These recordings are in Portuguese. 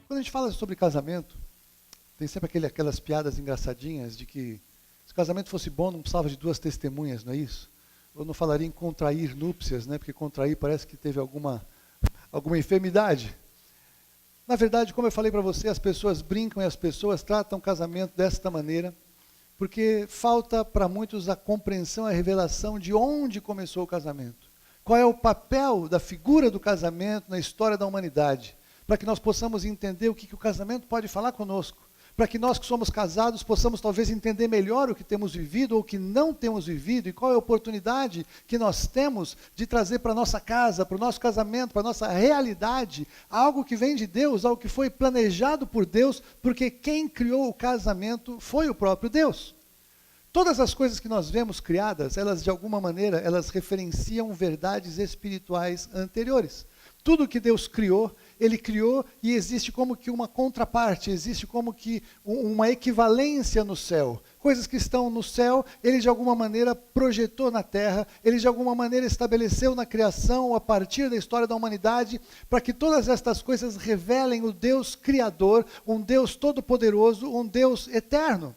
Quando a gente fala sobre casamento, tem sempre aquelas piadas engraçadinhas de que se o casamento fosse bom não precisava de 2 testemunhas, não é isso? Eu não falaria em contrair núpcias, né? Porque contrair parece que teve alguma enfermidade. Na verdade, como eu falei para você, as pessoas brincam e as pessoas tratam o casamento desta maneira, porque falta para muitos a compreensão, a revelação de onde começou o casamento. Qual é o papel da figura do casamento na história da humanidade, para que nós possamos entender o que o casamento pode falar conosco, para que nós que somos casados possamos talvez entender melhor o que temos vivido ou o que não temos vivido, e qual é a oportunidade que nós temos de trazer para a nossa casa, para o nosso casamento, para a nossa realidade, algo que vem de Deus, algo que foi planejado por Deus, porque quem criou o casamento foi o próprio Deus. Todas as coisas que nós vemos criadas, elas de alguma maneira, elas referenciam verdades espirituais anteriores. Tudo que Deus criou, Ele criou e existe como que uma contraparte, existe como que uma equivalência no céu. Coisas que estão no céu, Ele de alguma maneira projetou na terra, Ele de alguma maneira estabeleceu na criação, a partir da história da humanidade, para que todas estas coisas revelem o Deus Criador, um Deus todo-poderoso, um Deus eterno.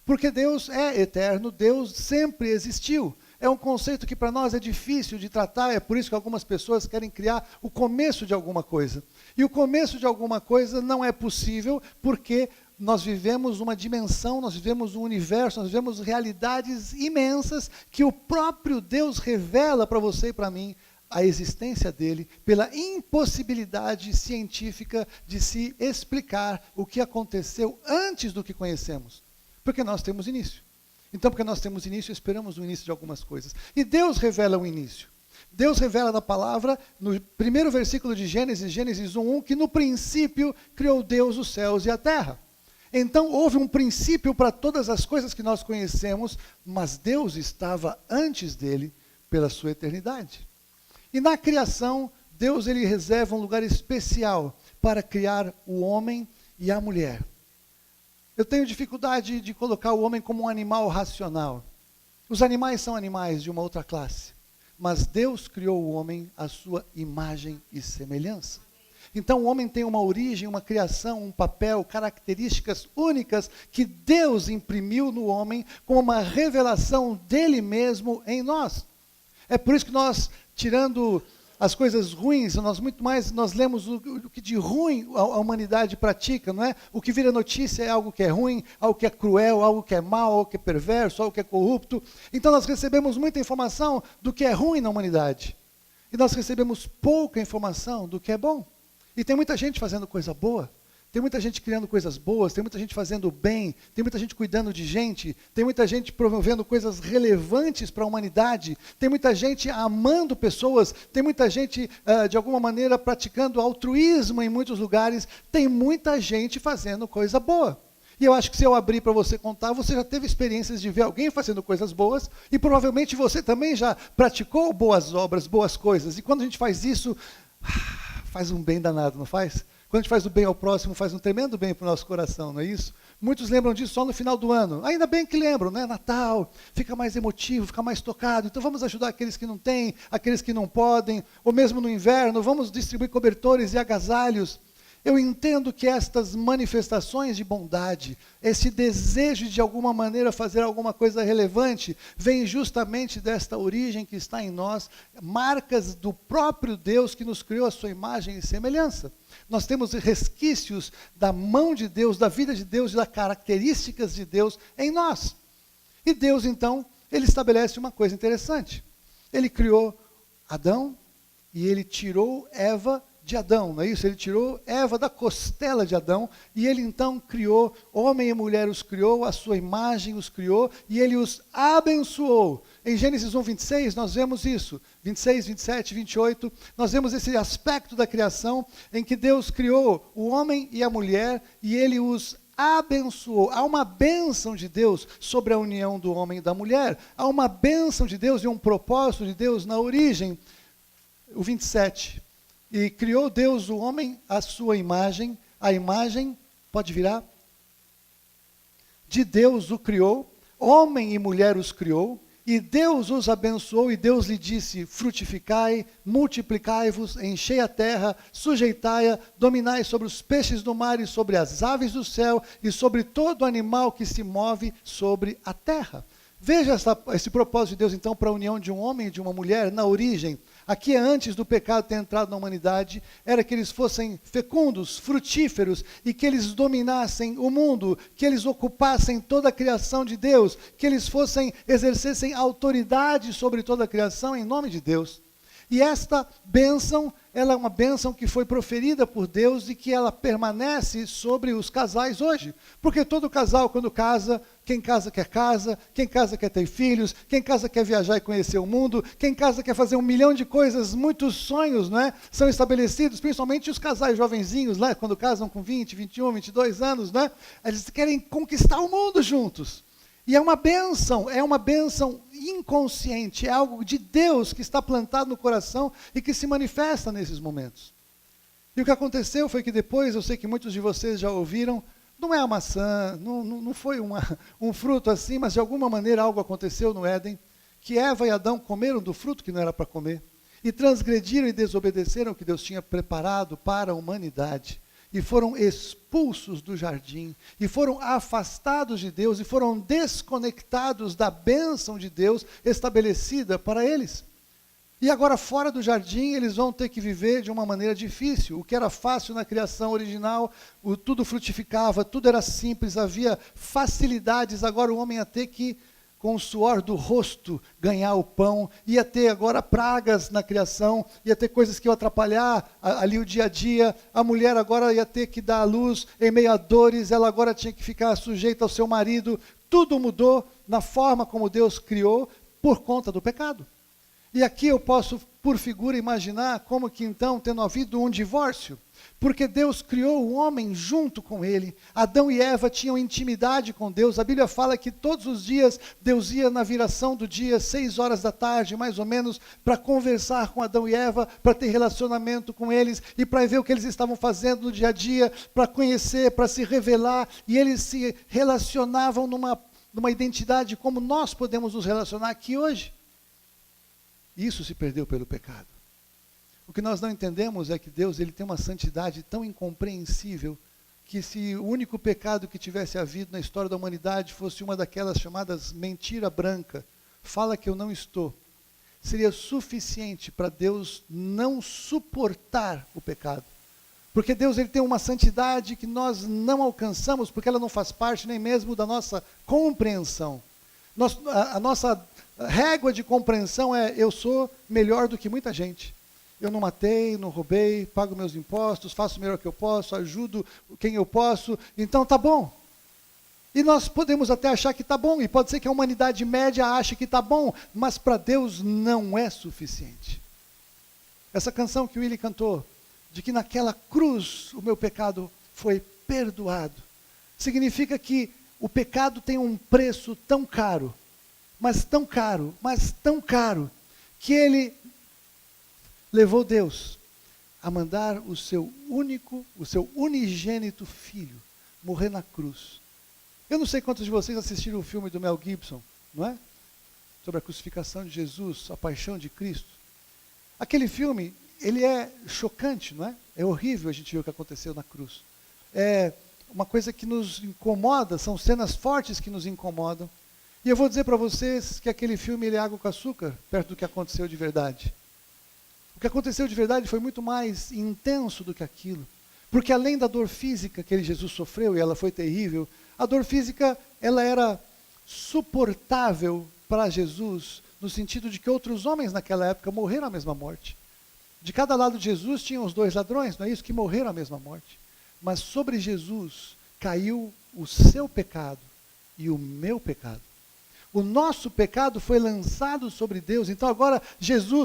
Porque Deus é eterno, Deus sempre existiu. É um conceito que para nós é difícil de tratar, é por isso que algumas pessoas querem criar o começo de alguma coisa. E o começo de alguma coisa não é possível porque nós vivemos uma dimensão, nós vivemos um universo, nós vivemos realidades imensas que o próprio Deus revela para você e para mim a existência dele, pela impossibilidade científica de se explicar o que aconteceu antes do que conhecemos. Porque nós temos início. Então, porque nós temos início, esperamos o início de algumas coisas. E Deus revela o início. Deus revela na palavra, no primeiro versículo de Gênesis, Gênesis 1:1, que no princípio criou Deus os céus e a terra. Então, houve um princípio para todas as coisas que nós conhecemos, mas Deus estava antes dele pela sua eternidade. E na criação, Deus ele reserva um lugar especial para criar o homem e a mulher. Eu tenho dificuldade de colocar o homem como um animal racional. Os animais são animais de uma outra classe. Mas Deus criou o homem à sua imagem e semelhança. Então o homem tem uma origem, uma criação, um papel, características únicas que Deus imprimiu no homem como uma revelação dele mesmo em nós. É por isso que nós, tirando as coisas ruins, nós lemos o que de ruim a humanidade pratica, não é? O que vira notícia é algo que é ruim, algo que é cruel, algo que é mau, algo que é perverso, algo que é corrupto. Então nós recebemos muita informação do que é ruim na humanidade. E nós recebemos pouca informação do que é bom. E tem muita gente fazendo coisa boa, tem muita gente criando coisas boas, tem muita gente fazendo bem, tem muita gente cuidando de gente, tem muita gente promovendo coisas relevantes para a humanidade, tem muita gente amando pessoas, tem muita gente, de alguma maneira, praticando altruísmo em muitos lugares, tem muita gente fazendo coisa boa. E eu acho que se eu abrir para você contar, você já teve experiências de ver alguém fazendo coisas boas, e provavelmente você também já praticou boas obras, boas coisas, e quando a gente faz isso, faz um bem danado, não faz? Quando a gente faz o bem ao próximo, faz um tremendo bem para o nosso coração, não é isso? Muitos lembram disso só no final do ano. Ainda bem que lembram, né? Natal, fica mais emotivo, fica mais tocado. Então vamos ajudar aqueles que não têm, aqueles que não podem, ou mesmo no inverno, vamos distribuir cobertores e agasalhos. Eu entendo que estas manifestações de bondade, esse desejo de alguma maneira fazer alguma coisa relevante, vem justamente desta origem que está em nós, marcas do próprio Deus que nos criou a sua imagem e semelhança. Nós temos resquícios da mão de Deus, da vida de Deus e das características de Deus em nós. E Deus, então, ele estabelece uma coisa interessante. Ele criou Adão e ele tirou Eva de Adão, não é isso? Ele tirou Eva da costela de Adão, e ele então criou, homem e mulher os criou, a sua imagem os criou, e ele os abençoou. Em Gênesis 1, 26, nós vemos isso, 26, 27, 28, nós vemos esse aspecto da criação, em que Deus criou o homem e a mulher, e ele os abençoou. Há uma bênção de Deus sobre a união do homem e da mulher, há uma bênção de Deus e um propósito de Deus na origem. O 27, e criou Deus o homem à sua imagem, a imagem, pode virar? De Deus o criou, homem e mulher os criou, e Deus os abençoou, e Deus lhe disse, frutificai, multiplicai-vos, enchei a terra, sujeitai-a, dominai sobre os peixes do mar e sobre as aves do céu, e sobre todo animal que se move sobre a terra. Veja esse propósito de Deus, então, para a união de um homem e de uma mulher na origem. Aqui, antes do pecado ter entrado na humanidade, era que eles fossem fecundos, frutíferos, e que eles dominassem o mundo, que eles ocupassem toda a criação de Deus, que eles exercessem autoridade sobre toda a criação em nome de Deus. E esta bênção, ela é uma bênção que foi proferida por Deus e que ela permanece sobre os casais hoje. Porque todo casal, quando casa, quem casa, quem casa quer ter filhos, quem casa quer viajar e conhecer o mundo, quem casa quer fazer 1 milhão de coisas, muitos sonhos, não é? São estabelecidos, principalmente os casais jovenzinhos, né? Quando casam com 20, 21, 22 anos, né? Eles querem conquistar o mundo juntos. E é uma bênção inconsciente, é algo de Deus que está plantado no coração e que se manifesta nesses momentos. E o que aconteceu foi que depois, eu sei que muitos de vocês já ouviram, não é a maçã, não foi um fruto assim, mas de alguma maneira algo aconteceu no Éden, que Eva e Adão comeram do fruto que não era para comer, e transgrediram e desobedeceram o que Deus tinha preparado para a humanidade. E foram expulsos do jardim, e foram afastados de Deus, e foram desconectados da bênção de Deus estabelecida para eles. E agora, fora do jardim, eles vão ter que viver de uma maneira difícil. O que era fácil na criação original, tudo frutificava, tudo era simples, havia facilidades. Agora o homem ia ter que, com o suor do rosto, ganhar o pão, ia ter agora pragas na criação, ia ter coisas que iam atrapalhar ali o dia a dia, a mulher agora ia ter que dar à luz em meio a dores, ela agora tinha que ficar sujeita ao seu marido, tudo mudou na forma como Deus criou por conta do pecado. E aqui eu posso, por figura, imaginar como que então, tendo havido um divórcio, porque Deus criou o homem junto com ele. Adão e Eva tinham intimidade com Deus. A Bíblia fala que todos os dias Deus ia na viração do dia, 6 horas da tarde, mais ou menos, para conversar com Adão e Eva, para ter relacionamento com eles e para ver o que eles estavam fazendo no dia a dia, para conhecer, para se revelar. E eles se relacionavam numa identidade como nós podemos nos relacionar aqui hoje. Isso se perdeu pelo pecado. O que nós não entendemos é que Deus ele tem uma santidade tão incompreensível que se o único pecado que tivesse havido na história da humanidade fosse uma daquelas chamadas mentira branca, fala que eu não estou, seria suficiente para Deus não suportar o pecado. Porque Deus ele tem uma santidade que nós não alcançamos, porque ela não faz parte nem mesmo da nossa compreensão. A nossa régua de compreensão é: eu sou melhor do que muita gente. Eu não matei, não roubei, pago meus impostos, faço o melhor que eu posso, ajudo quem eu posso, então tá bom. E nós podemos até achar que tá bom, e pode ser que a humanidade média ache que tá bom, mas para Deus não é suficiente. Essa canção que o Willy cantou, de que naquela cruz o meu pecado foi perdoado, significa que o pecado tem um preço tão caro, mas tão caro, que ele levou Deus a mandar o seu unigênito filho morrer na cruz. Eu não sei quantos de vocês assistiram o filme do Mel Gibson, não é? Sobre a crucificação de Jesus, a paixão de Cristo. Aquele filme, ele é chocante, não é? É horrível a gente ver o que aconteceu na cruz. É uma coisa que nos incomoda, são cenas fortes que nos incomodam. E eu vou dizer para vocês que aquele filme ele é água com açúcar, perto do que aconteceu de verdade. O que aconteceu de verdade foi muito mais intenso do que aquilo. Porque além da dor física que Jesus sofreu, e ela foi terrível, a dor física ela era suportável para Jesus, no sentido de que outros homens naquela época morreram a mesma morte. De cada lado de Jesus tinham os dois ladrões, não é isso? Que morreram a mesma morte. Mas sobre Jesus caiu o seu pecado e o meu pecado. O nosso pecado foi lançado sobre Deus. Então agora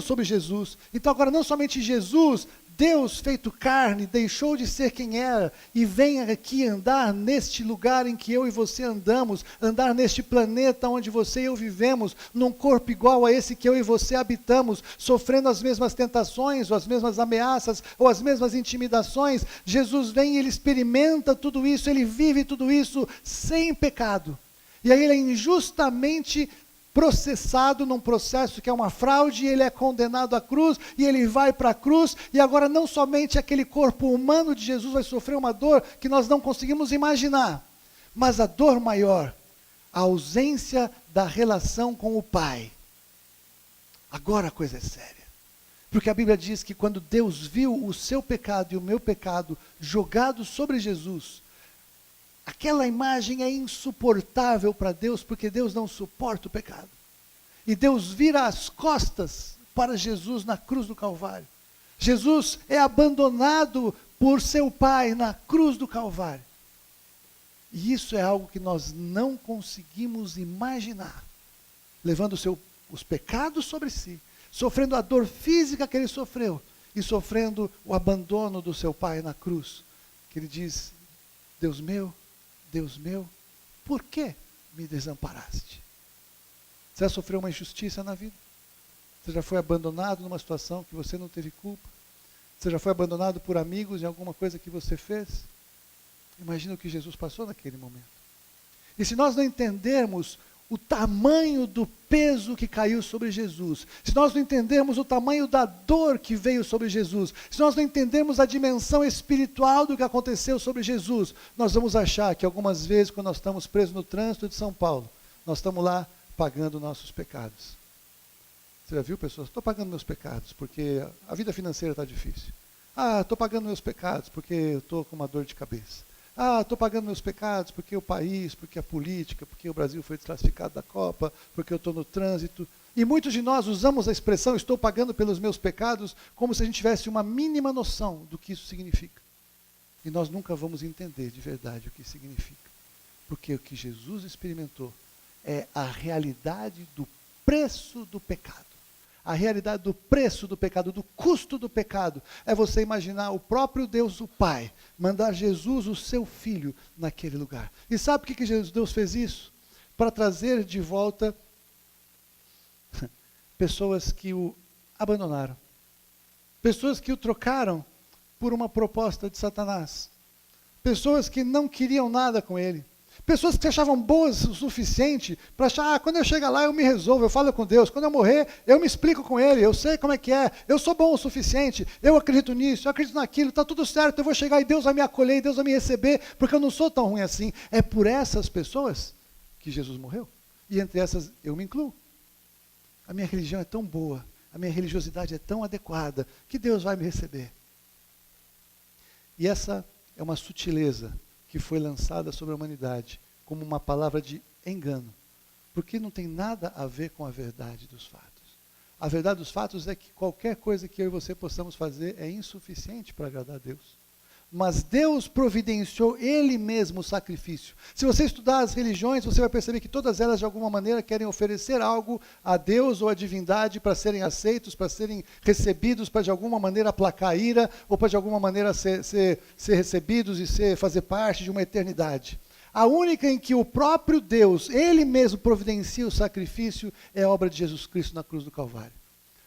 sobre Jesus. Então agora não somente Jesus, Deus feito carne, deixou de ser quem era e vem aqui andar neste lugar em que eu e você andamos, andar neste planeta onde você e eu vivemos, num corpo igual a esse que eu e você habitamos, sofrendo as mesmas tentações, ou as mesmas ameaças, ou as mesmas intimidações. Jesus vem e ele experimenta tudo isso, ele vive tudo isso sem pecado. E aí ele é injustamente processado num processo que é uma fraude, ele é condenado à cruz, e ele vai para a cruz, e agora não somente aquele corpo humano de Jesus vai sofrer uma dor que nós não conseguimos imaginar, mas a dor maior, a ausência da relação com o Pai. Agora a coisa é séria. Porque a Bíblia diz que quando Deus viu o seu pecado e o meu pecado jogado sobre Jesus, aquela imagem é insuportável para Deus, porque Deus não suporta o pecado. E Deus vira as costas para Jesus na cruz do Calvário. Jesus é abandonado por seu Pai na cruz do Calvário. E isso é algo que nós não conseguimos imaginar. Levando os pecados sobre si, sofrendo a dor física que ele sofreu, e sofrendo o abandono do seu Pai na cruz. Que ele diz: Deus meu, por que me desamparaste? Você já sofreu uma injustiça na vida? Você já foi abandonado numa situação que você não teve culpa? Você já foi abandonado por amigos em alguma coisa que você fez? Imagina o que Jesus passou naquele momento. E se nós não entendermos o tamanho do peso que caiu sobre Jesus, se nós não entendermos o tamanho da dor que veio sobre Jesus, se nós não entendermos a dimensão espiritual do que aconteceu sobre Jesus, nós vamos achar que algumas vezes, quando nós estamos presos no trânsito de São Paulo, nós estamos lá pagando nossos pecados. Você já viu pessoas? Estou pagando meus pecados porque a vida financeira está difícil. Estou pagando meus pecados porque eu estou com uma dor de cabeça. Estou pagando meus pecados porque o país, porque a política, porque o Brasil foi desclassificado da Copa, porque eu estou no trânsito. E muitos de nós usamos a expressão estou pagando pelos meus pecados como se a gente tivesse uma mínima noção do que isso significa. E nós nunca vamos entender de verdade o que significa. Porque o que Jesus experimentou é a realidade do preço do pecado. A realidade do preço do pecado, do custo do pecado, é você imaginar o próprio Deus, o Pai, mandar Jesus, o seu Filho, naquele lugar. E sabe por que Deus fez isso? Para trazer de volta pessoas que o abandonaram. Pessoas que o trocaram por uma proposta de Satanás. Pessoas que não queriam nada com ele. Pessoas que se achavam boas o suficiente para achar, quando eu chegar lá eu me resolvo, eu falo com Deus, quando eu morrer eu me explico com Ele, eu sei como é que é, eu sou bom o suficiente, eu acredito nisso, eu acredito naquilo, está tudo certo, eu vou chegar e Deus vai me acolher, e Deus vai me receber, porque eu não sou tão ruim assim. É por essas pessoas que Jesus morreu, e entre essas eu me incluo. A minha religião é tão boa, a minha religiosidade é tão adequada, que Deus vai me receber. E essa é uma sutileza que foi lançada sobre a humanidade como uma palavra de engano, porque não tem nada a ver com a verdade dos fatos. A verdade dos fatos é que qualquer coisa que eu e você possamos fazer é insuficiente para agradar a Deus. Mas Deus providenciou Ele mesmo o sacrifício. Se você estudar as religiões, você vai perceber que todas elas, de alguma maneira, querem oferecer algo a Deus ou à divindade para serem aceitos, para serem recebidos, para de alguma maneira aplacar a ira, ou para de alguma maneira ser recebidos e fazer parte de uma eternidade. A única em que o próprio Deus, Ele mesmo providencia o sacrifício, é a obra de Jesus Cristo na cruz do Calvário.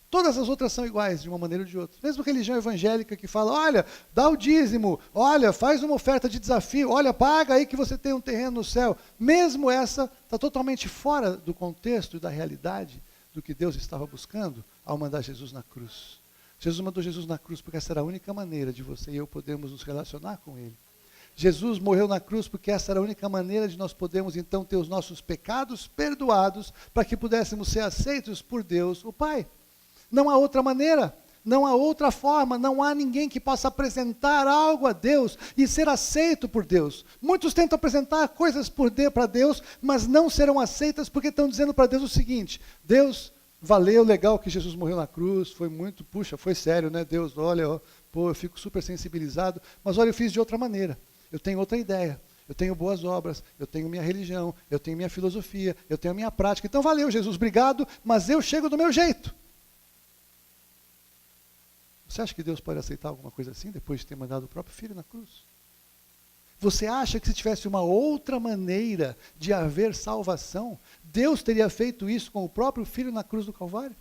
Todas as outras são iguais, de uma maneira ou de outra. Mesmo religião evangélica que fala, olha, dá o dízimo, olha, faz uma oferta de desafio, olha, paga aí que você tem um terreno no céu. Mesmo essa está totalmente fora do contexto e da realidade do que Deus estava buscando ao mandar Jesus na cruz. Jesus mandou Jesus na cruz porque essa era a única maneira de você e eu podermos nos relacionar com Ele. Jesus morreu na cruz porque essa era a única maneira de nós podermos então ter os nossos pecados perdoados para que pudéssemos ser aceitos por Deus, o Pai. Não há outra maneira, não há outra forma, não há ninguém que possa apresentar algo a Deus e ser aceito por Deus. Muitos tentam apresentar coisas para Deus, mas não serão aceitas porque estão dizendo para Deus o seguinte: Deus, Valeu, legal que Jesus morreu na cruz, foi muito, puxa, foi sério, né? Deus, olha, ó, pô, eu fico super sensibilizado, mas olha, eu fiz de outra maneira, eu tenho outra ideia, eu tenho boas obras, eu tenho minha religião, eu tenho minha filosofia, eu tenho a minha prática, então valeu, Jesus, obrigado, mas eu chego do meu jeito. Você acha que Deus pode aceitar alguma coisa assim, depois de ter mandado o próprio Filho na cruz? Você acha que se tivesse uma outra maneira de haver salvação, Deus teria feito isso com o próprio Filho na cruz do Calvário?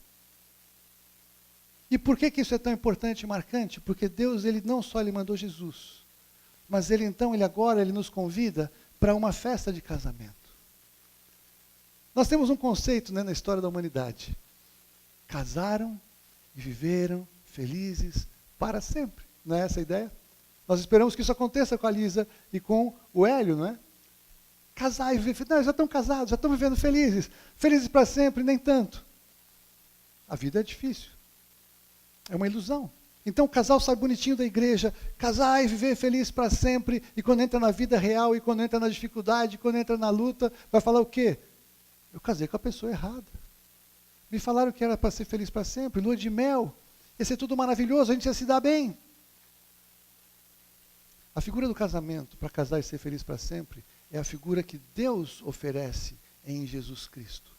E por que isso é tão importante e marcante? Porque Deus, ele não só mandou Jesus, mas ele agora nos convida para uma festa de casamento. Nós temos um conceito, né, na história da humanidade. Casaram e viveram felizes para sempre. Não é essa a ideia? Nós esperamos que isso aconteça com a Lisa e com o Hélio, não é? Casar e viver, não, já estão casados, já estão vivendo felizes. Felizes para sempre, nem tanto. A vida é difícil. É uma ilusão. Então o casal sai bonitinho da igreja, casar e viver feliz para sempre, e quando entra na vida real, e quando entra na dificuldade, quando entra na luta, vai falar o quê? Eu casei com a pessoa errada. Me falaram que era para ser feliz para sempre, lua de mel, ia ser tudo maravilhoso, a gente ia se dar bem. A figura do casamento, para casar e ser feliz para sempre, é a figura que Deus oferece em Jesus Cristo.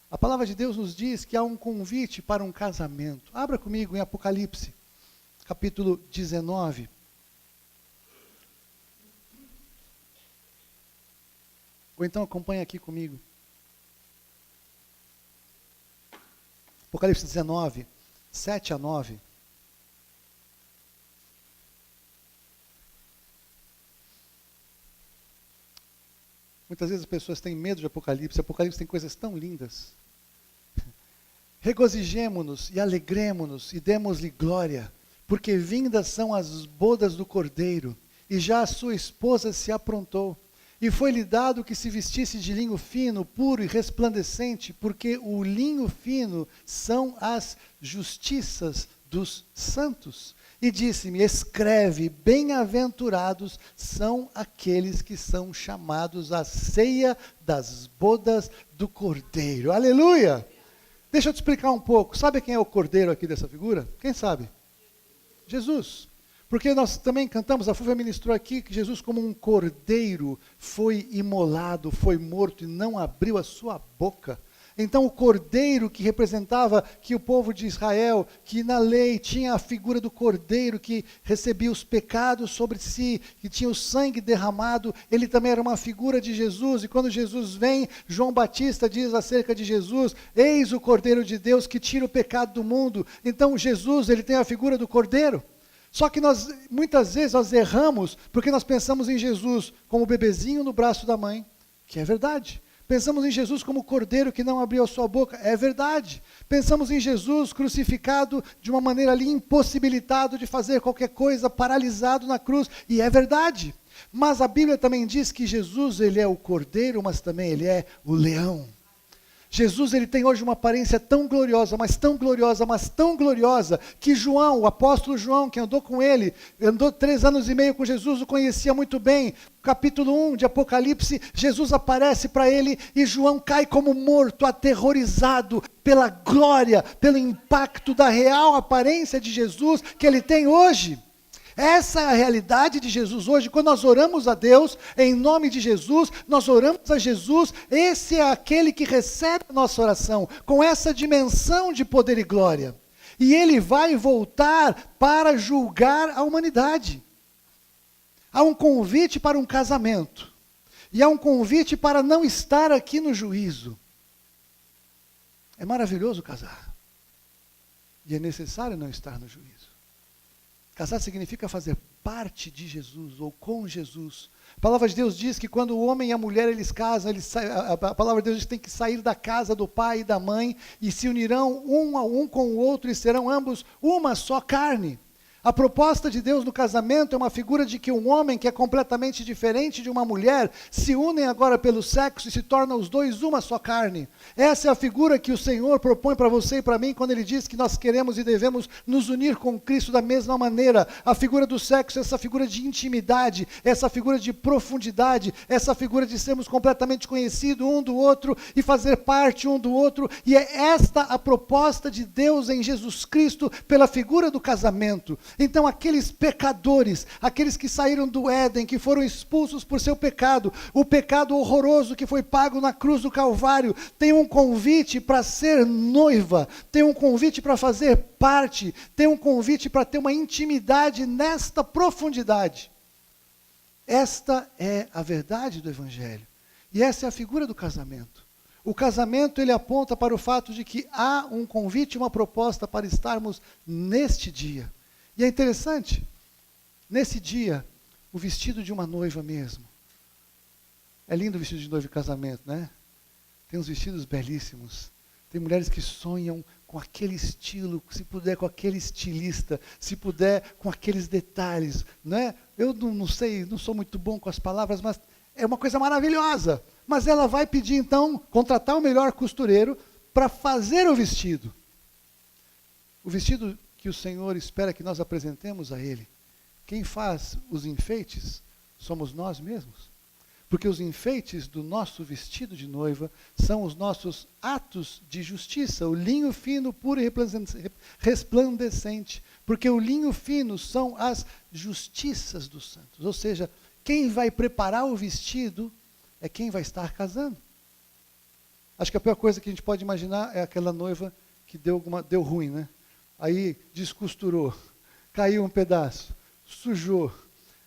A palavra de Deus nos diz que há um convite para um casamento. Abra comigo em Apocalipse, capítulo 19. Ou então acompanhe aqui comigo. Apocalipse 19, 7 a 9. Muitas vezes as pessoas têm medo de Apocalipse. Apocalipse tem coisas tão lindas. Regozijemo-nos e alegremo-nos e demos-lhe glória, porque vindas são as bodas do Cordeiro, e já a sua esposa se aprontou. E foi-lhe dado que se vestisse de linho fino, puro e resplandecente, porque o linho fino são as justiças dos santos. E disse-me, escreve, bem-aventurados são aqueles que são chamados à ceia das bodas do Cordeiro. Aleluia! Deixa eu te explicar um pouco. Sabe quem é o Cordeiro aqui dessa figura? Quem sabe? Jesus. Porque nós também cantamos, a Fúvia ministrou aqui, que Jesus como um cordeiro foi imolado, foi morto e não abriu a sua boca. Então o cordeiro que representava que o povo de Israel, que na lei tinha a figura do cordeiro que recebia os pecados sobre si, que tinha o sangue derramado, ele também era uma figura de Jesus. E quando Jesus vem, João Batista diz acerca de Jesus, eis o Cordeiro de Deus que tira o pecado do mundo. Então Jesus, ele tem a figura do cordeiro. Só que muitas vezes nós erramos, porque nós pensamos em Jesus como bebezinho no braço da mãe, que é verdade. Pensamos em Jesus como cordeiro que não abriu a sua boca, é verdade. Pensamos em Jesus crucificado de uma maneira ali, impossibilitado de fazer qualquer coisa, paralisado na cruz, e é verdade. Mas a Bíblia também diz que Jesus, ele é o cordeiro, mas também ele é o leão. Jesus, ele tem hoje uma aparência tão gloriosa, mas tão gloriosa, mas tão gloriosa, que João, o apóstolo João, que andou com ele, andou 3 anos e meio com Jesus, o conhecia muito bem. Capítulo 1 de Apocalipse, Jesus aparece para ele e João cai como morto, aterrorizado pela glória, pelo impacto da real aparência de Jesus que ele tem hoje. Essa é a realidade de Jesus hoje. Quando nós oramos a Deus, em nome de Jesus, nós oramos a Jesus, esse é aquele que recebe a nossa oração, com essa dimensão de poder e glória. E ele vai voltar para julgar a humanidade. Há um convite para um casamento, e há um convite para não estar aqui no juízo. É maravilhoso casar, e é necessário não estar no juízo. Casar significa fazer parte de Jesus, ou com Jesus. A palavra de Deus diz que quando o homem e a mulher eles casam, a palavra de Deus diz que tem que sair da casa do pai e da mãe, e se unirão um a um com o outro, e serão ambos uma só carne. A proposta de Deus no casamento é uma figura de que um homem que é completamente diferente de uma mulher se unem agora pelo sexo e se tornam os dois uma só carne. Essa é a figura que o Senhor propõe para você e para mim quando Ele diz que nós queremos e devemos nos unir com Cristo da mesma maneira. A figura do sexo é essa figura de intimidade, essa figura de profundidade, essa figura de sermos completamente conhecidos um do outro e fazer parte um do outro. E é esta a proposta de Deus em Jesus Cristo pela figura do casamento. Então aqueles pecadores, aqueles que saíram do Éden, que foram expulsos por seu pecado, o pecado horroroso que foi pago na cruz do Calvário, tem um convite para ser noiva, tem um convite para fazer parte, tem um convite para ter uma intimidade nesta profundidade. Esta é a verdade do Evangelho. E essa é a figura do casamento. O casamento, ele aponta para o fato de que há um convite, uma proposta para estarmos neste dia. E é interessante, nesse dia, o vestido de uma noiva mesmo. É lindo o vestido de noiva e casamento, né? Tem uns vestidos belíssimos. Tem mulheres que sonham com aquele estilo, se puder com aquele estilista, se puder com aqueles detalhes, né? Eu não sei, não sou muito bom com as palavras, mas é uma coisa maravilhosa. Mas ela vai pedir então, contratar o melhor costureiro para fazer o vestido. O vestido que o Senhor espera que nós apresentemos a Ele. Quem faz os enfeites somos nós mesmos. Porque os enfeites do nosso vestido de noiva são os nossos atos de justiça, o linho fino, puro e resplandecente. Porque o linho fino são as justiças dos santos. Ou seja, quem vai preparar o vestido é quem vai estar casando. Acho que a pior coisa que a gente pode imaginar é aquela noiva que deu ruim, né? Aí descosturou, caiu um pedaço, sujou,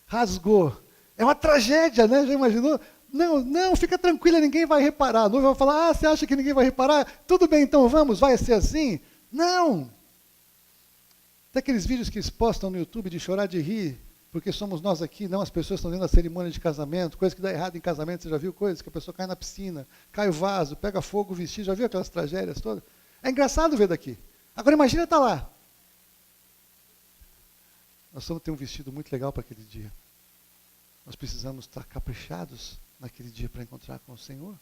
rasgou. É uma tragédia, né? Já imaginou? Não, fica tranquila, ninguém vai reparar. A noiva vai falar, você acha que ninguém vai reparar? Tudo bem, então vamos, vai ser assim? Não! Tem aqueles vídeos que eles postam no YouTube de chorar de rir, porque somos nós aqui, não as pessoas estão vendo a cerimônia de casamento, coisa que dá errado em casamento, você já viu coisas? Que a pessoa cai na piscina, cai o vaso, pega fogo o vestido, já viu aquelas tragédias todas? É engraçado ver daqui. Agora imagina estar lá. Nós vamos ter um vestido muito legal para aquele dia. Nós precisamos estar caprichados naquele dia para encontrar com o Senhor.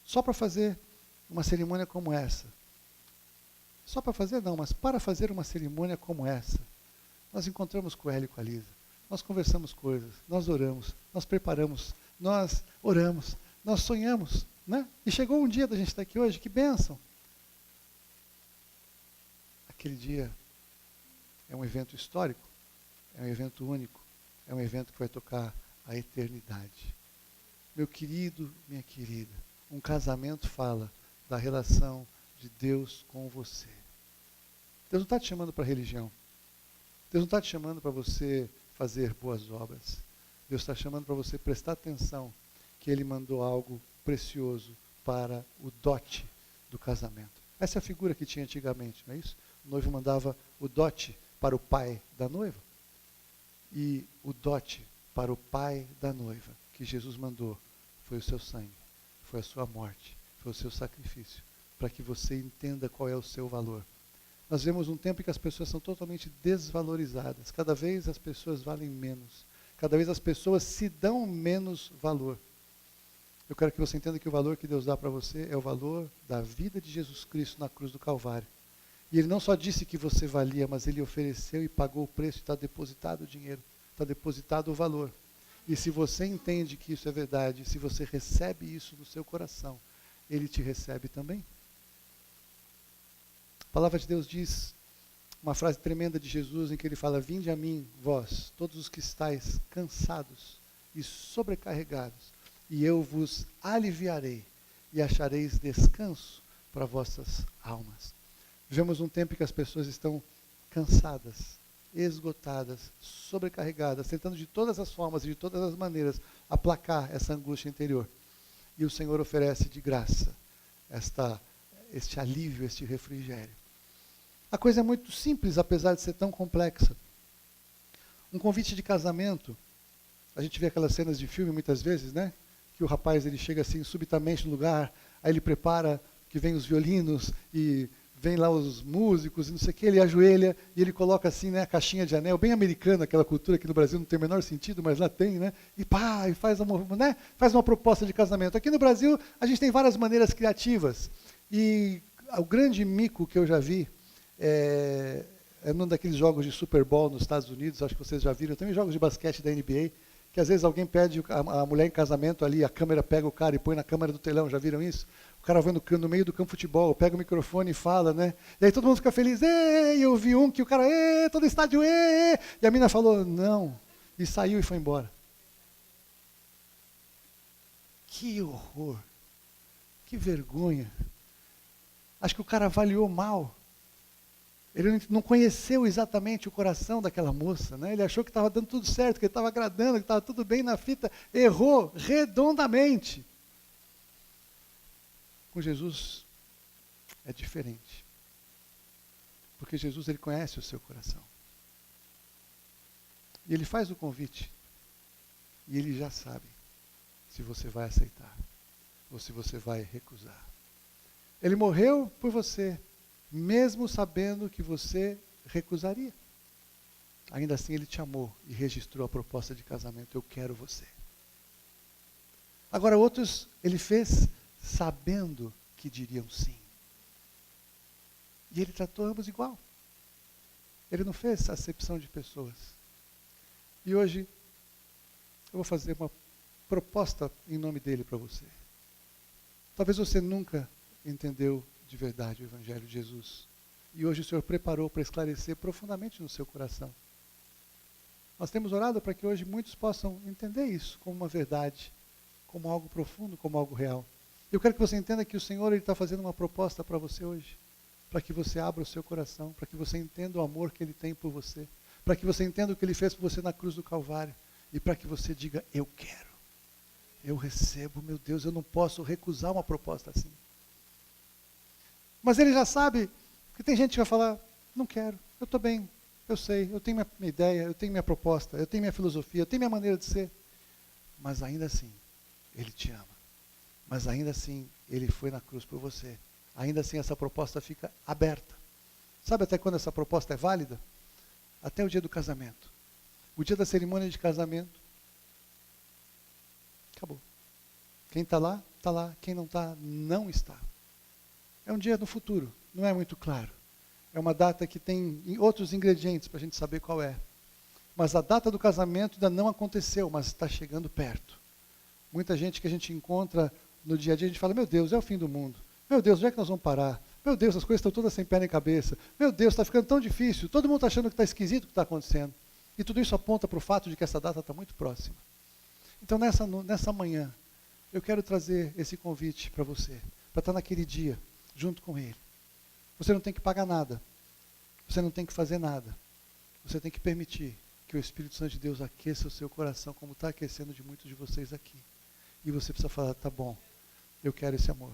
Só para fazer uma cerimônia como essa. Só para fazer não, mas para fazer uma cerimônia como essa. Nós encontramos com o Hélio e com a Lisa. Nós conversamos coisas, nós oramos, nós preparamos, nós oramos, nós sonhamos. Né? E chegou um dia da gente estar aqui hoje, que bênção. Aquele dia é um evento histórico, é um evento único, é um evento que vai tocar a eternidade. Meu querido, minha querida, um casamento fala da relação de Deus com você. Deus não está te chamando para religião. Deus não está te chamando para você fazer boas obras. Deus está chamando para você prestar atenção que Ele mandou algo precioso para o dote do casamento. Essa é a figura que tinha antigamente, não é isso? O noivo mandava o dote para o pai da noiva. E o dote para o pai da noiva, que Jesus mandou, foi o seu sangue, foi a sua morte, foi o seu sacrifício, para que você entenda qual é o seu valor. Nós vemos um tempo em que as pessoas são totalmente desvalorizadas. Cada vez as pessoas valem menos. Cada vez as pessoas se dão menos valor. Eu quero que você entenda que o valor que Deus dá para você é o valor da vida de Jesus Cristo na cruz do Calvário. E Ele não só disse que você valia, mas Ele ofereceu e pagou o preço, está depositado o dinheiro, está depositado o valor. E se você entende que isso é verdade, se você recebe isso no seu coração, Ele te recebe também. A palavra de Deus diz, uma frase tremenda de Jesus, em que Ele fala, vinde a mim, vós, todos os que estáis cansados e sobrecarregados, e eu vos aliviarei, e achareis descanso para vossas almas. Vivemos um tempo em que as pessoas estão cansadas, esgotadas, sobrecarregadas, tentando de todas as formas e de todas as maneiras aplacar essa angústia interior. E o Senhor oferece de graça este alívio, este refrigério. A coisa é muito simples, apesar de ser tão complexa. Um convite de casamento, a gente vê aquelas cenas de filme muitas vezes, né? Que o rapaz ele chega assim subitamente no lugar, aí ele prepara que vem os violinos e vem lá os músicos e não sei o que, ele ajoelha e ele coloca assim, né, a caixinha de anel, bem americana, aquela cultura que no Brasil não tem o menor sentido, mas lá tem, né? E pá, e faz uma proposta de casamento. Aqui no Brasil, a gente tem várias maneiras criativas. E o grande mico que eu já vi é num daqueles jogos de Super Bowl nos Estados Unidos, acho que vocês já viram, também jogos de basquete da NBA, que às vezes alguém pede a mulher em casamento ali, a câmera pega o cara e põe na câmera do telão, já viram isso? O cara vai no meio do campo de futebol, pega o microfone e fala, né? E aí todo mundo fica feliz, e eu vi um que o cara, todo estádio, e a mina falou, não, e saiu e foi embora. Que horror, que vergonha. Acho que o cara avaliou mal. Ele não conheceu exatamente o coração daquela moça, né? Ele achou que estava dando tudo certo, que ele estava agradando, que estava tudo bem na fita. Errou redondamente. Com Jesus é diferente. Porque Jesus, ele conhece o seu coração. E ele faz o convite. E ele já sabe se você vai aceitar ou se você vai recusar. Ele morreu por você, mesmo sabendo que você recusaria. Ainda assim ele te amou e registrou a proposta de casamento. Eu quero você. Agora outros ele fez sabendo que diriam sim. E ele tratou ambos igual. Ele não fez acepção de pessoas. E hoje eu vou fazer uma proposta em nome dele para você. Talvez você nunca entendeu de verdade o Evangelho de Jesus. E hoje o Senhor preparou para esclarecer profundamente no seu coração. Nós temos orado para que hoje muitos possam entender isso como uma verdade, como algo profundo, como algo real. Eu quero que você entenda que o Senhor está fazendo uma proposta para você hoje, para que você abra o seu coração, para que você entenda o amor que Ele tem por você, para que você entenda o que Ele fez por você na cruz do Calvário, e para que você diga, eu quero, eu recebo, meu Deus, eu não posso recusar uma proposta assim. Mas Ele já sabe que tem gente que vai falar, não quero, eu estou bem, eu sei, eu tenho minha ideia, eu tenho minha proposta, eu tenho minha filosofia, eu tenho minha maneira de ser. Mas ainda assim, Ele te ama. Mas ainda assim, Ele foi na cruz por você. Ainda assim, essa proposta fica aberta. Sabe até quando essa proposta é válida? Até o dia do casamento. O dia da cerimônia de casamento, acabou. Quem está lá, está lá. Quem não está, não está. É um dia no futuro, não é muito claro. É uma data que tem outros ingredientes para a gente saber qual é. Mas a data do casamento ainda não aconteceu, mas está chegando perto. Muita gente que a gente encontra no dia a dia, a gente fala, meu Deus, é o fim do mundo. Meu Deus, onde é que nós vamos parar? Meu Deus, as coisas estão todas sem pé nem cabeça. Meu Deus, está ficando tão difícil. Todo mundo está achando que está esquisito o que está acontecendo. E tudo isso aponta para o fato de que essa data está muito próxima. Então, nessa manhã, eu quero trazer esse convite para você, para estar naquele dia, junto com Ele. Você não tem que pagar nada. Você não tem que fazer nada. Você tem que permitir que o Espírito Santo de Deus aqueça o seu coração, como está aquecendo de muitos de vocês aqui. E você precisa falar, tá bom, eu quero esse amor.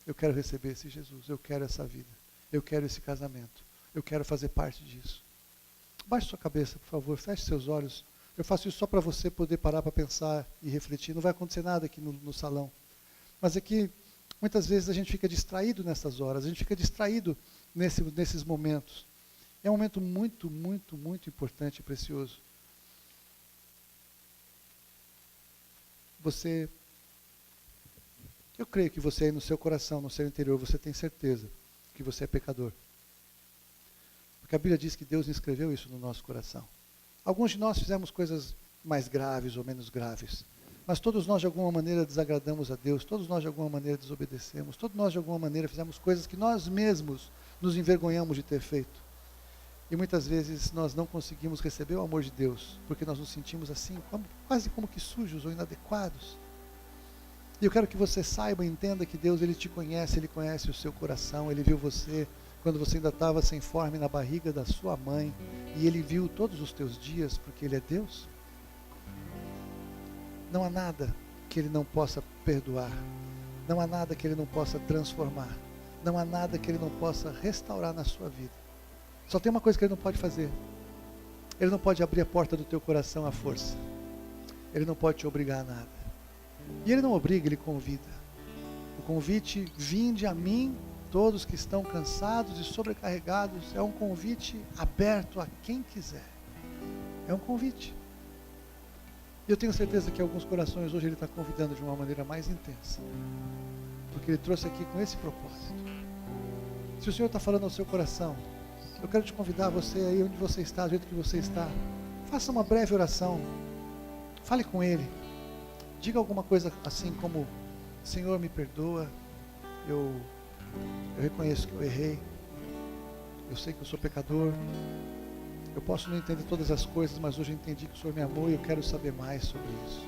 Eu quero receber esse Jesus. Eu quero essa vida. Eu quero esse casamento. Eu quero fazer parte disso. Baixe sua cabeça, por favor. Feche seus olhos. Eu faço isso só para você poder parar para pensar e refletir. Não vai acontecer nada aqui no salão. Mas aqui, muitas vezes a gente fica distraído nessas horas. A gente fica distraído nesses momentos. É um momento muito, muito, muito importante e precioso. Eu creio que você aí no seu coração, no seu interior, você tem certeza que você é pecador. Porque a Bíblia diz que Deus escreveu isso no nosso coração. Alguns de nós fizemos coisas mais graves ou menos graves. Mas todos nós de alguma maneira desagradamos a Deus, todos nós de alguma maneira desobedecemos, todos nós de alguma maneira fizemos coisas que nós mesmos nos envergonhamos de ter feito. E muitas vezes nós não conseguimos receber o amor de Deus, porque nós nos sentimos assim, quase como que sujos ou inadequados. E eu quero que você saiba e entenda que Deus, Ele te conhece, Ele conhece o seu coração, Ele viu você quando você ainda estava sem forma na barriga da sua mãe, e Ele viu todos os teus dias, porque Ele é Deus. Não há nada que Ele não possa perdoar, não há nada que Ele não possa transformar, não há nada que Ele não possa restaurar na sua vida. Só tem uma coisa que Ele não pode fazer. Ele não pode abrir a porta do teu coração à força. Ele não pode te obrigar a nada. E Ele não obriga, Ele convida. O convite, vinde a mim, todos que estão cansados e sobrecarregados. É um convite aberto a quem quiser. É um convite. E eu tenho certeza que alguns corações hoje Ele está convidando de uma maneira mais intensa. Porque Ele trouxe aqui com esse propósito. Se o Senhor está falando ao seu coração, eu quero te convidar, você aí onde você está, do jeito que você está, faça uma breve oração. Fale com Ele. Diga alguma coisa assim como: Senhor, me perdoa. Eu reconheço que eu errei. Eu sei que eu sou pecador. Eu posso não entender todas as coisas, mas hoje eu entendi que o Senhor me amou e eu quero saber mais sobre isso.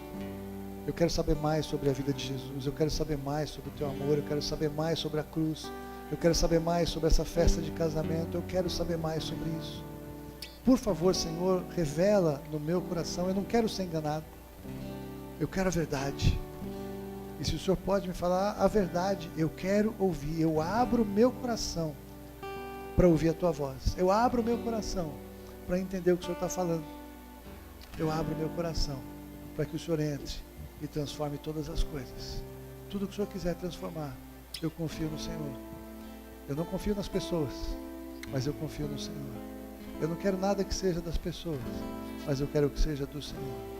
Eu quero saber mais sobre a vida de Jesus. Eu quero saber mais sobre o teu amor. Eu quero saber mais sobre a cruz. Eu quero saber mais sobre essa festa de casamento. Eu quero saber mais sobre isso. Por favor, Senhor, revela no meu coração. Eu não quero ser enganado. Eu quero a verdade. E se o Senhor pode me falar a verdade, eu quero ouvir. Eu abro o meu coração para ouvir a tua voz. Eu abro o meu coração para entender o que o Senhor está falando. Eu abro o meu coração para que o Senhor entre e transforme todas as coisas. Tudo que o Senhor quiser transformar, eu confio no Senhor. Eu não confio nas pessoas, mas eu confio no Senhor. Eu não quero nada que seja das pessoas, mas eu quero que seja do Senhor.